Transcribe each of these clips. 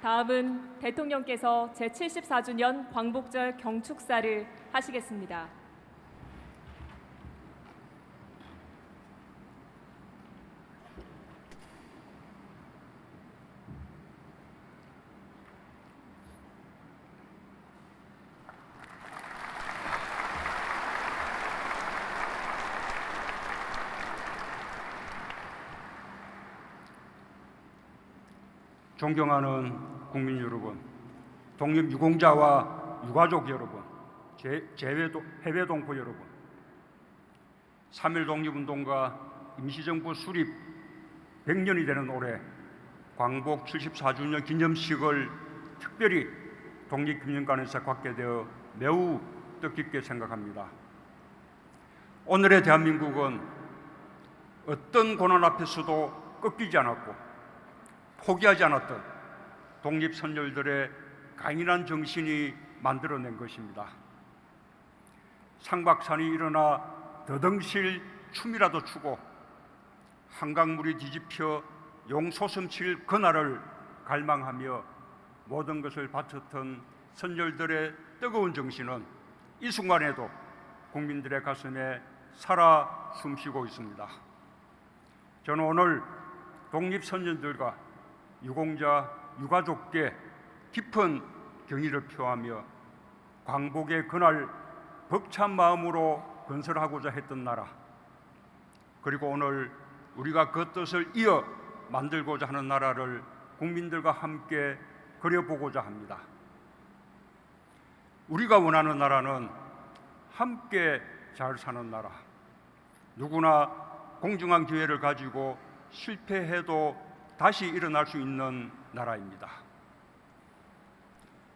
다음은 대통령께서 제74주년 광복절 경축사를 하시겠습니다. 존경하는 국민 여러분, 독립유공자와 유가족 여러분, 해외 동포 여러분, 3.1 독립운동과 임시정부 수립 100년이 되는 올해 광복 74주년 기념식을 특별히 독립기념관에서 갖게 되어 매우 뜻깊게 생각합니다. 오늘의 대한민국은 어떤 고난 앞에서도 꺾이지 않았고 포기하지 않았던 독립선열들의 강인한 정신이 만들어낸 것입니다. 상박산이 일어나 더덩실 춤이라도 추고 한강물이 뒤집혀 용솟음칠 그날을 갈망하며 모든 것을 바쳤던 선열들의 뜨거운 정신은 이 순간에도 국민들의 가슴에 살아 숨쉬고 있습니다. 저는 오늘 독립선열들과 유공자, 유가족께 깊은 경의를 표하며 광복의 그날 벅찬 마음으로 건설하고자 했던 나라, 그리고 오늘 우리가 그 뜻을 이어 만들고자 하는 나라를 국민들과 함께 그려보고자 합니다. 우리가 원하는 나라는 함께 잘 사는 나라, 누구나 공정한 기회를 가지고 실패해도 다시 일어날 수 있는 나라입니다.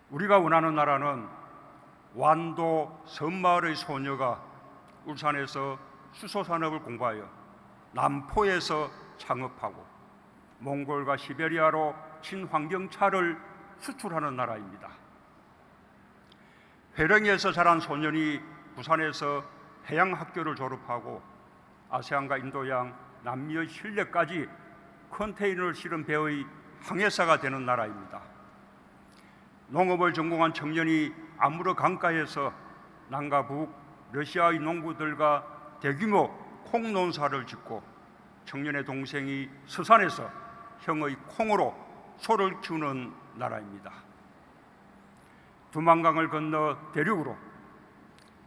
우리가 원하는 나라는 완도 섬마을의 소녀가 울산에서 수소산업을 공부하여 남포에서 창업하고 몽골과 시베리아로 친환경차를 수출하는 나라입니다. 회령에서 자란 소년이 부산에서 해양학교를 졸업하고 아세안과 인도양, 남미의 신뢰까지 컨테이너를 실은 배의 항해사가 되는 나라입니다. 농업을 전공한 청년이 아무르 강가에서 남과 북 러시아의 농부들과 대규모 콩 농사를 짓고 청년의 동생이 서산에서 형의 콩으로 소를 키우는 나라입니다. 두만강을 건너 대륙으로,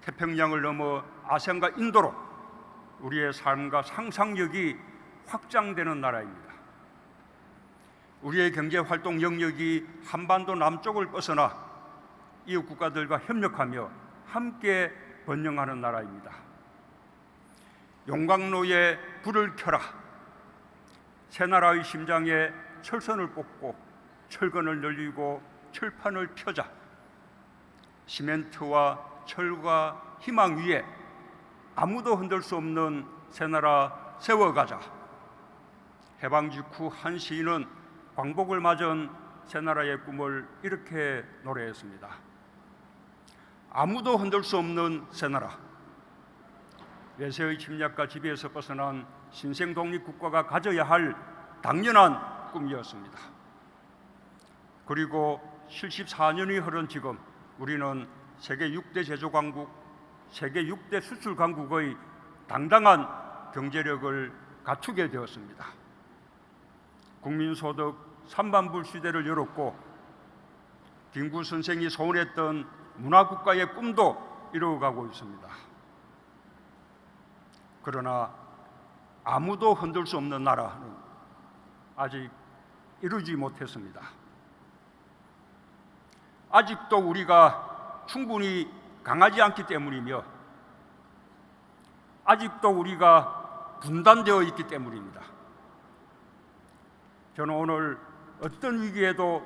태평양을 넘어 아세안과 인도로 우리의 삶과 상상력이 확장되는 나라입니다. 우리의 경제활동 영역이 한반도 남쪽을 벗어나 이웃 국가들과 협력하며 함께 번영하는 나라입니다. 용광로에 불을 켜라, 새나라의 심장에 철선을 뽑고 철근을 늘리고 철판을 펴자, 시멘트와 철과 희망 위에 아무도 흔들 수 없는 새나라 세워가자. 해방 직후 한 시인은 광복을 맞은 새나라의 꿈을 이렇게 노래했습니다. 아무도 흔들 수 없는 새나라, 외세의 침략과 지배에서 벗어난 신생 독립국가가 가져야 할 당연한 꿈이었습니다. 그리고 74년이 흐른 지금 우리는 세계 6대 제조강국, 세계 6대 수출강국의 당당한 경제력을 갖추게 되었습니다. 국민소득 3만불 시대를 열었고 김구 선생이 소원했던 문화국가의 꿈도 이루어가고 있습니다. 그러나 아무도 흔들 수 없는 나라는 아직 이루지 못했습니다. 아직도 우리가 충분히 강하지 않기 때문이며 아직도 우리가 분단되어 있기 때문입니다. 저는 오늘 어떤 위기에도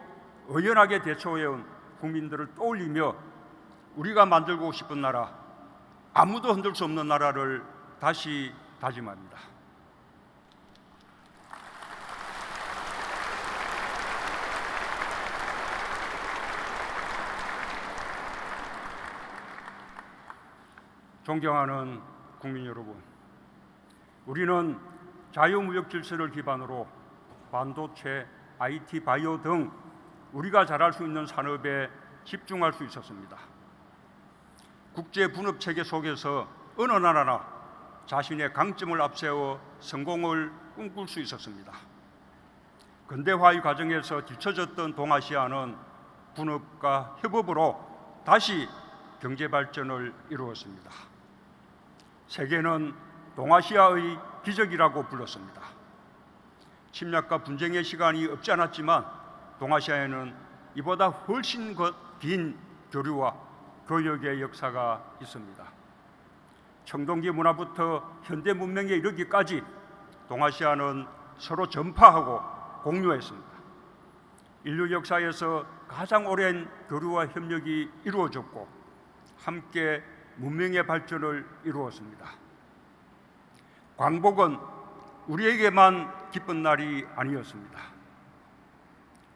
의연하게 대처해온 국민들을 떠올리며 우리가 만들고 싶은 나라, 아무도 흔들 수 없는 나라를 다시 다짐합니다. 존경하는 국민 여러분, 우리는 자유무역 질서를 기반으로 반도체, IT, 바이오 등 우리가 잘할 수 있는 산업에 집중할 수 있었습니다. 국제 분업 체계 속에서 어느 나라나 자신의 강점을 앞세워 성공을 꿈꿀 수 있었습니다. 근대화의 과정에서 뒤처졌던 동아시아는 분업과 협업으로 다시 경제 발전을 이루었습니다. 세계는 동아시아의 기적이라고 불렀습니다. 침략과 분쟁의 시간이 없지 않았지만 동아시아에는 이보다 훨씬 긴 교류와 교역의 역사가 있습니다. 청동기 문화부터 현대 문명에 이르기까지 동아시아는 서로 전파하고 공유했습니다. 인류 역사에서 가장 오랜 교류와 협력이 이루어졌고 함께 문명의 발전을 이루었습니다. 광복은 우리에게만 기쁜 날이 아니었습니다.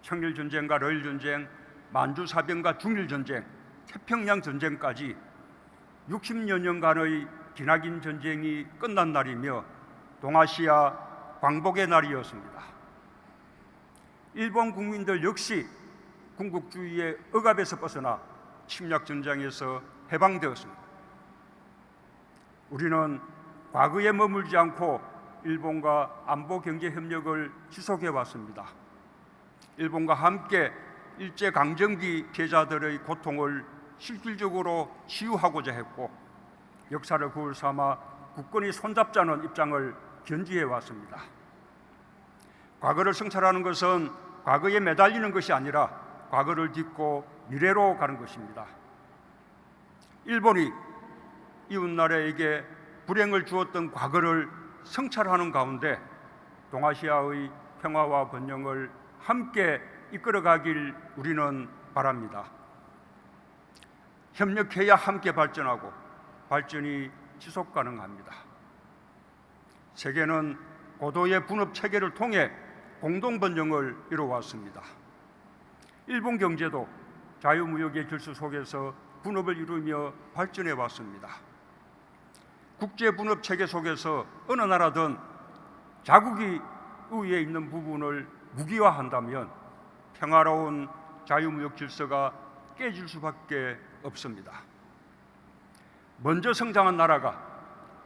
청일전쟁과 러일전쟁, 만주사변과 중일전쟁, 태평양 전쟁까지 60여 년간의 기나긴 전쟁이 끝난 날이며 동아시아 광복의 날이었습니다. 일본 국민들 역시 군국주의의 억압에서 벗어나 침략 전장에서 해방되었습니다. 우리는 과거에 머물지 않고 일본과 안보 경제 협력을 지속해 왔습니다. 일본과 함께 일제 강점기 피해자들의 고통을 실질적으로 치유하고자 했고 역사를 거울 삼아 국권이 손잡자는 입장을 견지해 왔습니다. 과거를 성찰하는 것은 과거에 매달리는 것이 아니라 과거를 딛고 미래로 가는 것입니다. 일본이 이웃나라에게 불행을 주었던 과거를 성찰하는 가운데 동아시아의 평화와 번영을 함께 이끌어가길 우리는 바랍니다. 협력해야 함께 발전하고 발전이 지속 가능합니다. 세계는 고도의 분업 체계를 통해 공동 번영을 이루어왔습니다. 일본 경제도 자유무역의 질서 속에서 분업을 이루며 발전해 왔습니다. 국제 분업 체계 속에서 어느 나라든 자국이 우위에 있는 부분을 무기화한다면 평화로운 자유무역 질서가 깨질 수밖에 없습니다. 먼저 성장한 나라가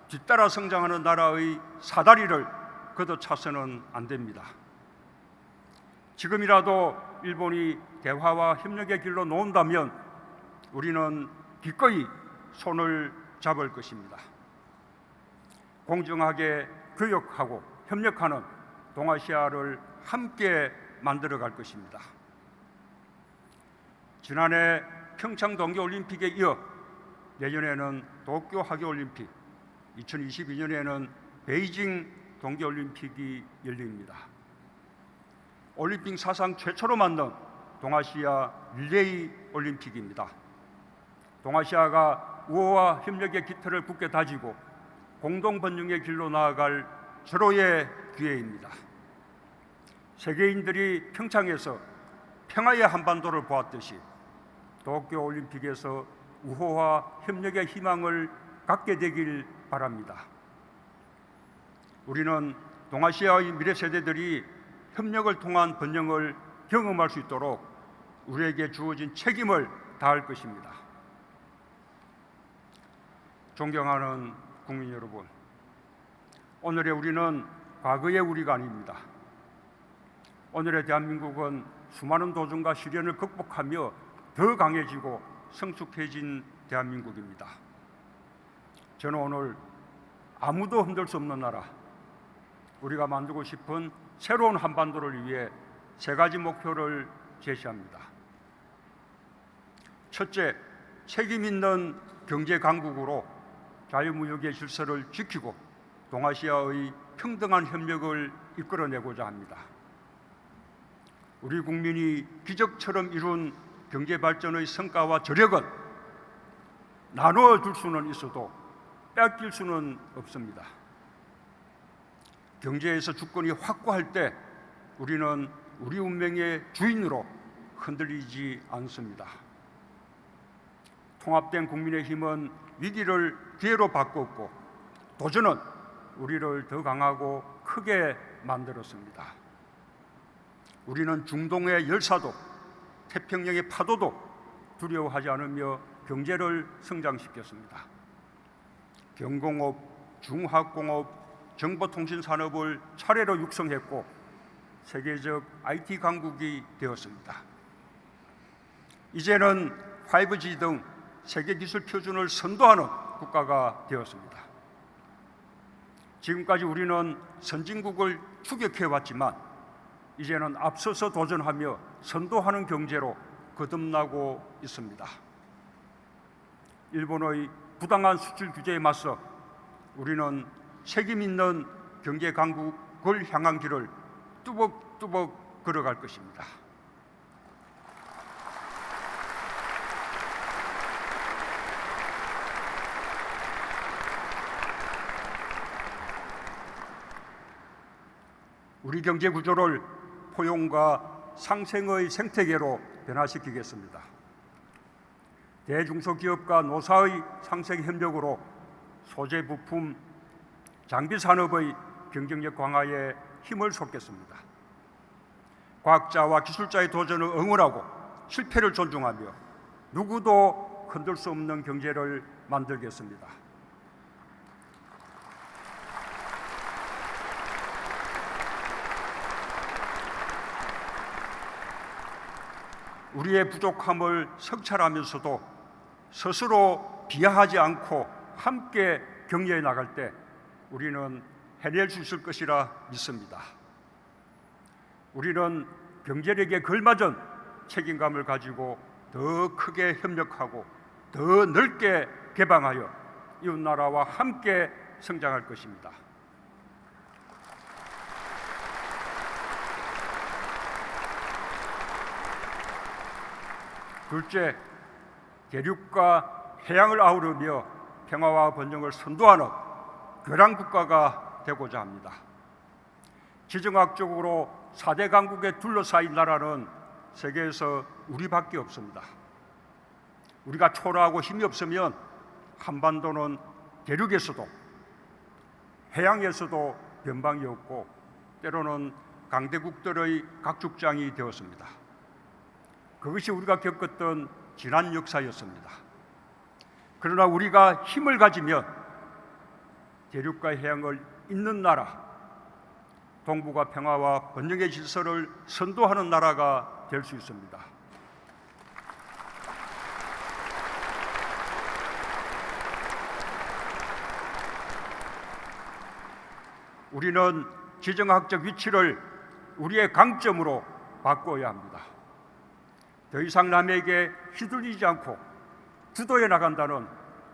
뒤따라 성장하는 나라의 사다리를 걷어차서는 안 됩니다. 지금이라도 일본이 대화와 협력의 길로 놓은다면 우리는 기꺼이 손을 잡을 것입니다. 공정하게 교역하고 협력하는 동아시아를 함께 만들어갈 것입니다. 지난해 평창 동계올림픽에 이어 내년에는 도쿄 하계올림픽, 2022년에는 베이징 동계올림픽이 열립니다. 올림픽 사상 최초로 만든 동아시아 릴레이 올림픽입니다. 동아시아가 우호와 협력의 깃털을 굳게 다지고 공동 번영의 길로 나아갈 절호의 기회입니다. 세계인들이 평창에서 평화의 한반도를 보았듯이 도쿄 올림픽에서 우호와 협력의 희망을 갖게 되길 바랍니다. 우리는 동아시아의 미래 세대들이 협력을 통한 번영을 경험할 수 있도록 우리에게 주어진 책임을 다할 것입니다. 존경하는 국민 여러분, 오늘의 우리는 과거의 우리가 아닙니다. 오늘의 대한민국은 수많은 도전과 시련을 극복하며 더 강해지고 성숙해진 대한민국입니다. 저는 오늘 아무도 흔들 수 없는 나라, 우리가 만들고 싶은 새로운 한반도를 위해 세 가지 목표를 제시합니다. 첫째, 책임 있는 경제 강국으로 자유무역의 질서를 지키고 동아시아의 평등한 협력을 이끌어내고자 합니다. 우리 국민이 기적처럼 이룬 경제 발전의 성과와 저력은 나누어 줄 수는 있어도 뺏길 수는 없습니다. 경제에서 주권이 확고할 때 우리는 우리 운명의 주인으로 흔들리지 않습니다. 통합된 국민의힘은 위기를 기회로 바꿨고 도전은 우리를 더 강하고 크게 만들었습니다. 우리는 중동의 열사도 태평양의 파도도 두려워하지 않으며 경제를 성장시켰습니다. 경공업, 중화학공업, 정보통신 산업을 차례로 육성했고 세계적 IT 강국이 되었습니다. 이제는 5G 등 세계 기술 표준을 선도하는 국가가 되었습니다. 지금까지 우리는 선진국을 추격해왔지만 이제는 앞서서 도전하며 선도하는 경제로 거듭나고 있습니다. 일본의 부당한 수출 규제에 맞서 우리는 책임 있는 경제 강국을 향한 길을 뚜벅뚜벅 걸어갈 것입니다. 우리 경제 구조를 포용과 상생의 생태계로 변화시키겠습니다. 대중소기업과 노사의 상생 협력으로 소재 부품, 장비 산업의 경쟁력 강화에 힘을 쏟겠습니다. 과학자와 기술자의 도전을 응원하고 실패를 존중하며 누구도 흔들 수 없는 경제를 만들겠습니다. 우리의 부족함을 성찰하면서도 스스로 비하하지 않고 함께 격려해 나갈 때 우리는 해낼 수 있을 것이라 믿습니다. 우리는 경제력에 걸맞은 책임감을 가지고 더 크게 협력하고 더 넓게 개방하여 이웃나라와 함께 성장할 것입니다. 둘째, 대륙과 해양을 아우르며 평화와 번영을 선도하는 교량 국가가 되고자 합니다. 지정학적으로 4대 강국에 둘러싸인 나라는 세계에서 우리밖에 없습니다. 우리가 초라하고 힘이 없으면 한반도는 대륙에서도 해양에서도 변방이 없고 때로는 강대국들의 각축장이 되었습니다. 그것이 우리가 겪었던 지난 역사였습니다. 그러나 우리가 힘을 가지면 대륙과 해양을 잇는 나라, 동북아 평화와 번영의 질서를 선도하는 나라가 될 수 있습니다. 우리는 지정학적 위치를 우리의 강점으로 바꿔야 합니다. 더 이상 남에게 휘둘리지 않고 주도해 나간다는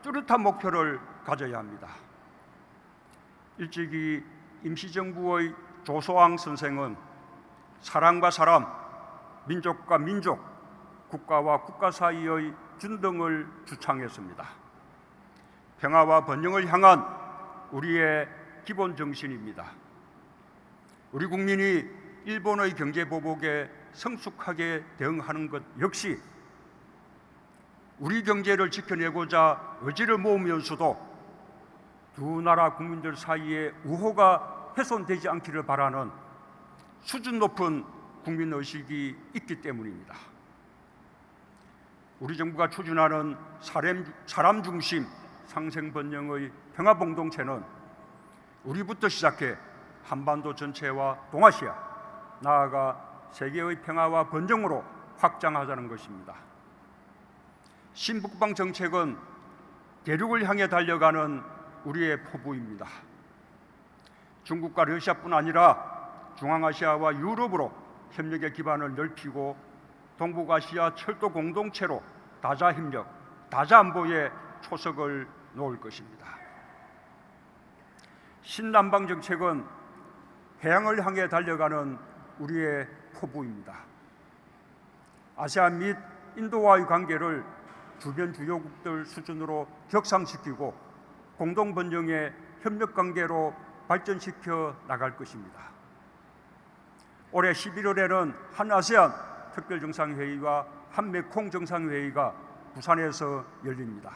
뚜렷한 목표를 가져야 합니다. 일찍이 임시정부의 조소왕 선생은 사람과 사람, 민족과 민족, 국가와 국가 사이의 균등을 주창했습니다. 평화와 번영을 향한 우리의 기본 정신입니다. 우리 국민이 일본의 경제 보복에 성숙하게 대응하는 것 역시 우리 경제를 지켜내고자 의지를 모으면서도 두 나라 국민들 사이에 우호가 훼손되지 않기를 바라는 수준 높은 국민의식이 있기 때문입니다. 우리 정부가 추진하는 사람 중심 상생번영의 평화공동체는 우리부터 시작해 한반도 전체와 동아시아, 나아가 세계의 평화와 번영으로 확장하자는 것입니다. 신북방 정책은 대륙을 향해 달려가는 우리의 포부입니다. 중국과 러시아뿐 아니라 중앙아시아와 유럽으로 협력의 기반을 넓히고 동북아시아 철도 공동체로 다자협력, 다자안보에 초석을 놓을 것입니다. 신남방 정책은 해양을 향해 달려가는 우리의 포부입니다. 아세안 및 인도와의 관계를 주변 주요국들 수준으로 격상시키고 공동번영의 협력관계로 발전시켜 나갈 것입니다. 올해 11월에는 한 아세안 특별정상회의와 한 메콩 정상회의가 부산에서 열립니다.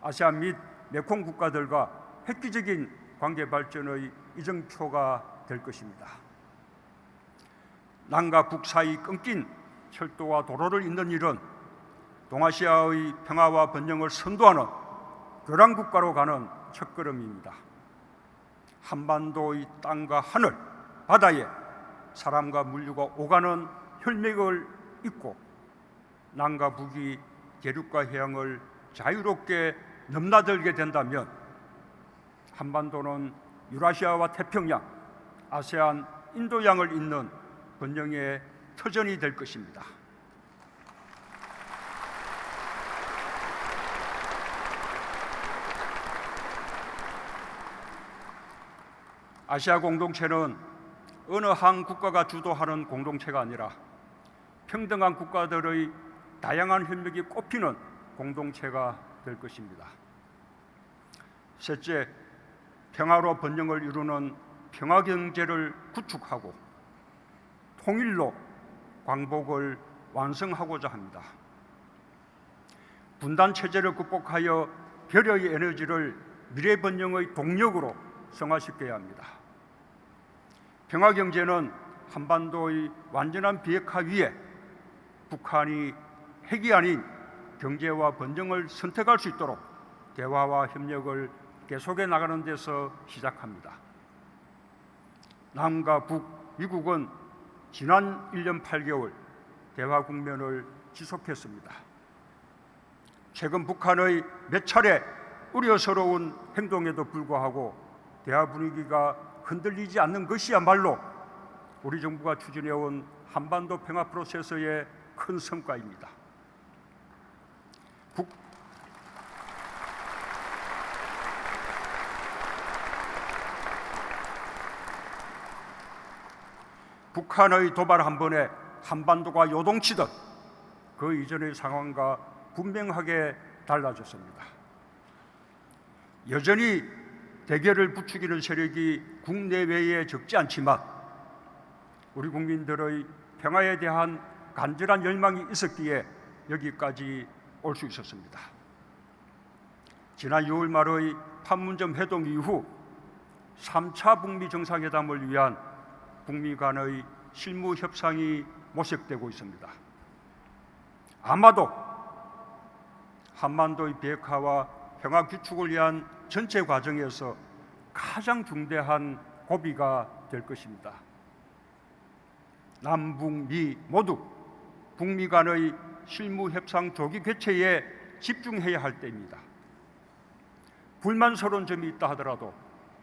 아세안 및 메콩 국가들과 획기적인 관계 발전의 이정표가 될 것입니다. 남과 북 사이 끊긴 철도와 도로를 잇는 일은 동아시아의 평화와 번영을 선도하는 교량국가로 가는 첫걸음입니다. 한반도의 땅과 하늘, 바다에 사람과 물류가 오가는 혈맥을 잇고 남과 북이 대륙과 해양을 자유롭게 넘나들게 된다면 한반도는 유라시아와 태평양, 아세안, 인도양을 잇는 번영의 터전이 될 것입니다. 아시아 공동체는 어느 한 국가가 주도하는 공동체가 아니라 평등한 국가들의 다양한 혈맥이 꼽히는 공동체가 될 것입니다. 셋째, 평화로 번영을 이루는 평화경제를 구축하고 통일로 광복을 완성하고자 합니다. 분단체제를 극복하여 별의 에너지를 미래 번영의 동력으로 성화시켜야 합니다. 평화경제는 한반도의 완전한 비핵화 위에 북한이 핵이 아닌 경제와 번영을 선택할 수 있도록 대화와 협력을 계속해 나가는 데서 시작합니다. 남과 북, 미국은 지난 1년 8개월 대화 국면을 지속했습니다. 최근 북한의 몇 차례 우려스러운 행동에도 불구하고 대화 분위기가 흔들리지 않는 것이야말로 우리 정부가 추진해온 한반도 평화 프로세스의 큰 성과입니다. 북한의 도발 한 번에 한반도가 요동치듯 그 이전의 상황과 분명하게 달라졌습니다. 여전히 대결을 부추기는 세력이 국내외에 적지 않지만 우리 국민들의 평화에 대한 간절한 열망이 있었기에 여기까지 올 수 있었습니다. 지난 6월 말의 판문점 회동 이후 3차 북미 정상회담을 위한 북미 간의 실무 협상이 모색되고 있습니다. 아마도 한반도의 비핵화와 평화 구축을 위한 전체 과정에서 가장 중대한 고비가 될 것입니다. 남북미 모두 북미 간의 실무 협상 조기 개최에 집중해야 할 때입니다. 불만스러운 점이 있다 하더라도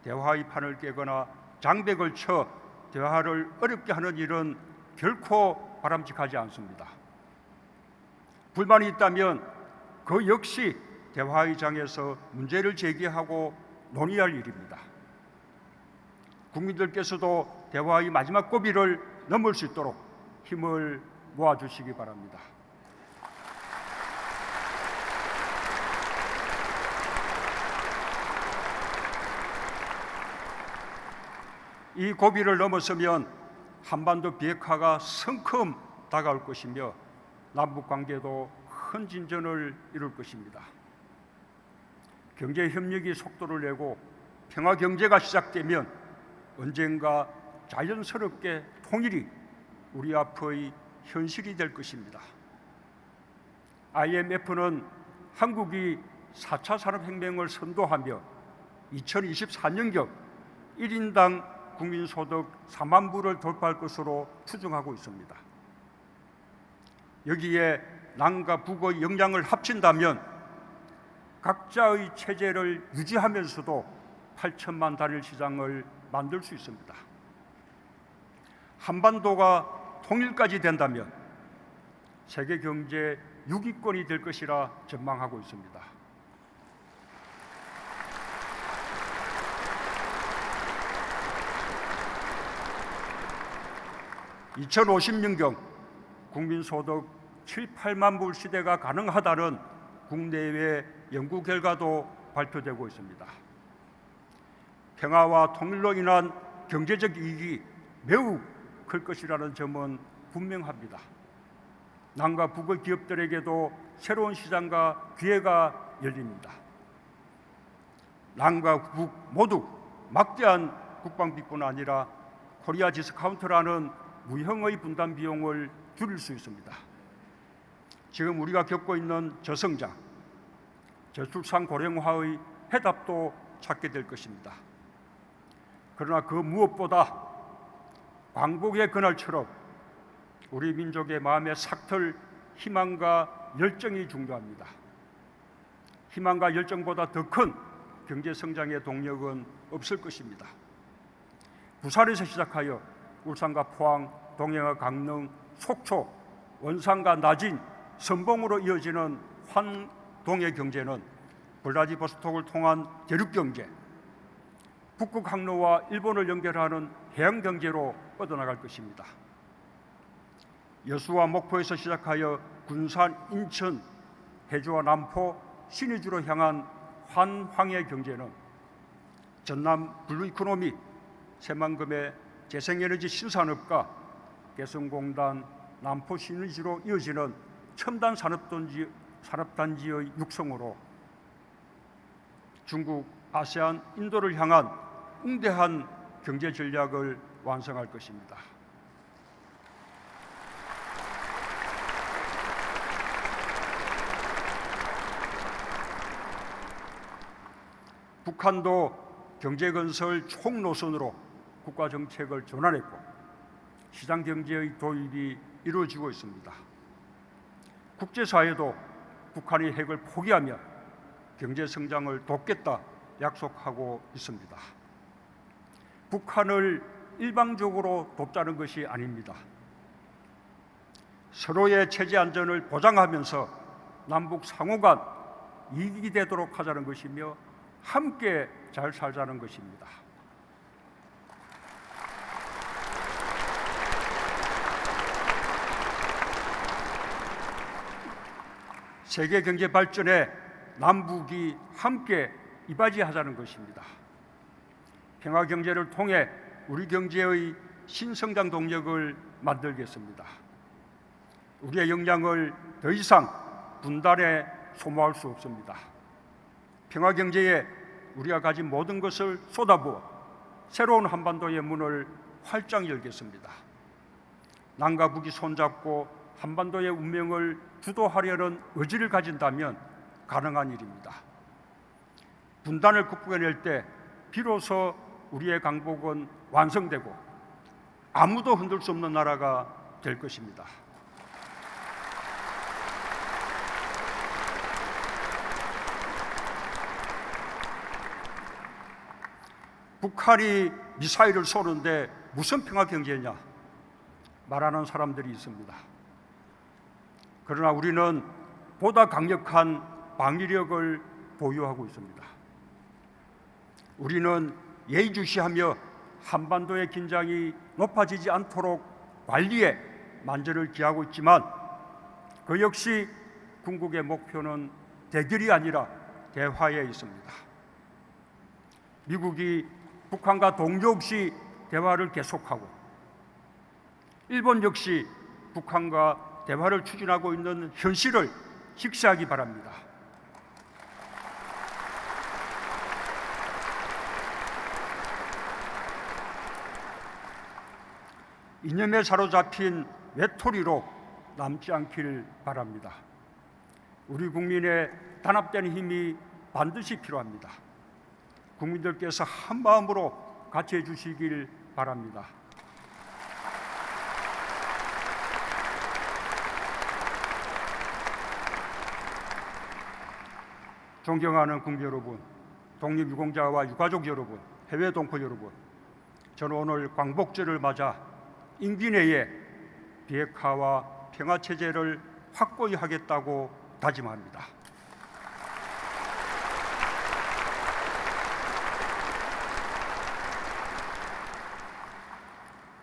대화의 판을 깨거나 장벽을 쳐 대화를 어렵게 하는 일은 결코 바람직하지 않습니다. 불만이 있다면 그 역시 대화의 장에서 문제를 제기하고 논의할 일입니다. 국민들께서도 대화의 마지막 고비를 넘을 수 있도록 힘을 모아주시기 바랍니다. 이 고비를 넘어서면 한반도 비핵화가 성큼 다가올 것이며 남북관계도 큰 진전을 이룰 것입니다. 경제협력이 속도를 내고 평화경제가 시작되면 언젠가 자연스럽게 통일이 우리 앞의 현실이 될 것입니다. IMF는 한국이 4차 산업혁명을 선도하며 2024년경 1인당 국민소득 4만 불을 돌파할 것으로 추정하고 있습니다. 여기에 남과 북의 역량을 합친다면 각자의 체제를 유지하면서도 8천만 단일 시장을 만들 수 있습니다. 한반도가 통일까지 된다면 세계 경제 6위권이 될 것이라 전망하고 있습니다. 2050년경 국민소득 7, 8만 불 시대가 가능하다는 국내외 연구 결과도 발표되고 있습니다. 평화와 통일로 인한 경제적 이익이 매우 클 것이라는 점은 분명합니다. 남과 북의 기업들에게도 새로운 시장과 기회가 열립니다. 남과 북 모두 막대한 국방비뿐 아니라 코리아 디스카운트라는 무형의 분담 비용을 줄일 수 있습니다. 지금 우리가 겪고 있는 저성장, 저출산 고령화의 해답도 찾게 될 것입니다. 그러나 그 무엇보다 광복의 그날처럼 우리 민족의 마음에 삭틀 희망과 열정이 중요합니다. 희망과 열정보다 더 큰 경제 성장의 동력은 없을 것입니다. 부산에서 시작하여 울산과 포항, 동해와 강릉, 속초, 원산과 나진, 선봉으로 이어지는 환동의 경제는 블라디보스톡을 통한 대륙 경제, 북극 항로와 일본을 연결하는 해양 경제로 뻗어나갈 것입니다. 여수와 목포에서 시작하여 군산, 인천, 해주와 남포, 신의주로 향한 환황의 경제는 전남 블루 이코노미, 새만금의 재생에너지 신산업과 개성공단, 남포 신의주로 이어지는 첨단 산업단지의 육성으로 중국, 아세안, 인도를 향한 웅대한 경제 전략을 완성할 것입니다. 북한도 경제건설 총노선으로 국가정책을 전환했고 시장경제의 도입이 이루어지고 있습니다. 국제사회도 북한의 핵을 포기하며 경제성장을 돕겠다 약속하고 있습니다. 북한을 일방적으로 돕자는 것이 아닙니다. 서로의 체제 안전을 보장하면서 남북 상호간 이익이 되도록 하자는 것이며 함께 잘 살자는 것입니다. 세계 경제 발전에 남북이 함께 이바지하자는 것입니다. 평화 경제를 통해 우리 경제의 신성장 동력을 만들겠습니다. 우리의 역량을 더 이상 분단에 소모할 수 없습니다. 평화 경제에 우리가 가진 모든 것을 쏟아부어 새로운 한반도의 문을 활짝 열겠습니다. 남과 북이 손잡고 한반도의 운명을 주도하려는 의지를 가진다면 가능한 일입니다. 분단을 극복해낼 때 비로소 우리의 강복은 완성되고 아무도 흔들 수 없는 나라가 될 것입니다. 북한이 미사일을 쏘는데 무슨 평화 경제냐 말하는 사람들이 있습니다. 그러나 우리는 보다 강력한 방위력을 보유하고 있습니다. 우리는 예의주시하며 한반도의 긴장이 높아지지 않도록 관리에 만전을 기하고 있지만 그 역시 궁극의 목표는 대결이 아니라 대화에 있습니다. 미국이 북한과 동조 없이 대화를 계속하고 일본 역시 북한과 대화를 추진하고 있는 현실을 직시하기 바랍니다. 이념에 사로잡힌 외톨이로 남지 않기를 바랍니다. 우리 국민의 단합된 힘이 반드시 필요합니다. 국민들께서 한 마음으로 같이 해주시길 바랍니다. 존경하는 국민 여러분, 독립유공자와 유가족 여러분, 해외 동포 여러분, 저는 오늘 광복절을 맞아 임기 내에 비핵화와 평화체제를 확고히 하겠다고 다짐합니다.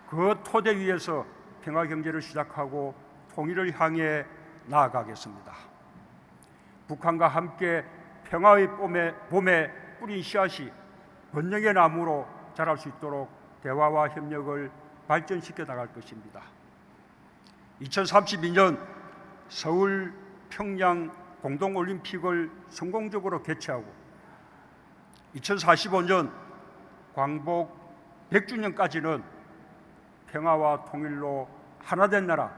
그 토대 위에서 평화경제를 시작하고 통일을 향해 나아가겠습니다. 북한과 함께 평화의 봄에 뿌린 씨앗이 번영의 나무로 자랄 수 있도록 대화와 협력을 발전시켜 나갈 것입니다. 2032년 서울 평양 공동올림픽을 성공적으로 개최하고 2045년 광복 100주년까지는 평화와 통일로 하나된 나라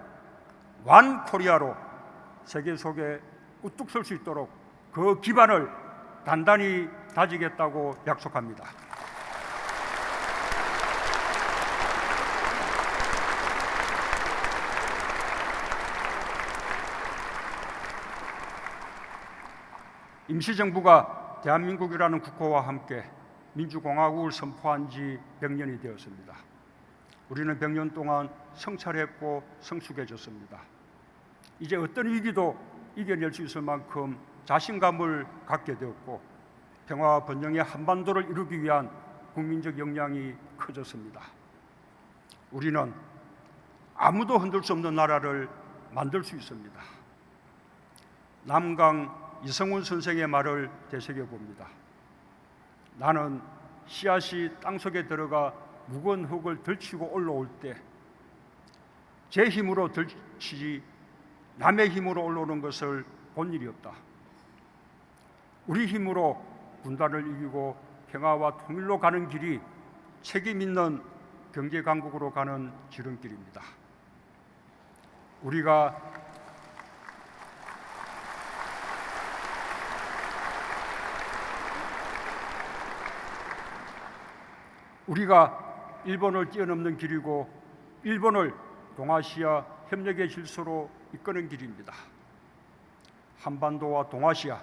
완 코리아로 세계 속에 우뚝 설 수 있도록 그 기반을 단단히 다지겠다고 약속합니다. 임시정부가 대한민국이라는 국호와 함께 민주공화국을 선포한 지 100년이 되었습니다. 우리는 100년 동안 성찰했고 성숙해졌습니다. 이제 어떤 위기도 이겨낼 수 있을 만큼 자신감을 갖게 되었고 평화와 번영의 한반도를 이루기 위한 국민적 역량이 커졌습니다. 우리는 아무도 흔들 수 없는 나라를 만들 수 있습니다. 남강 이성훈 선생의 말을 되새겨 봅니다. 나는 씨앗이 땅속에 들어가 무거운 흙을 들치고 올라올 때 제 힘으로 들치지 남의 힘으로 올라오는 것을 본 일이 없다. 우리 힘으로 분단을 이기고 평화와 통일로 가는 길이 책임 있는 경제 강국으로 가는 지름길입니다. 우리가 일본을 뛰어넘는 길이고 일본을 동아시아 협력의 질서로 이끄는 길입니다. 한반도와 동아시아,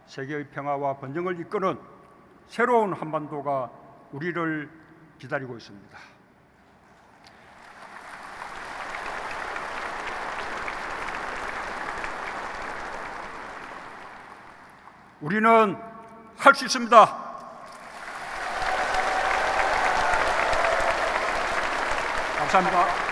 세계의 평화와 번영을 이끄는 새로운 한반도가 우리를 기다리고 있습니다. 우리는 할 수 있습니다. 감사합니다.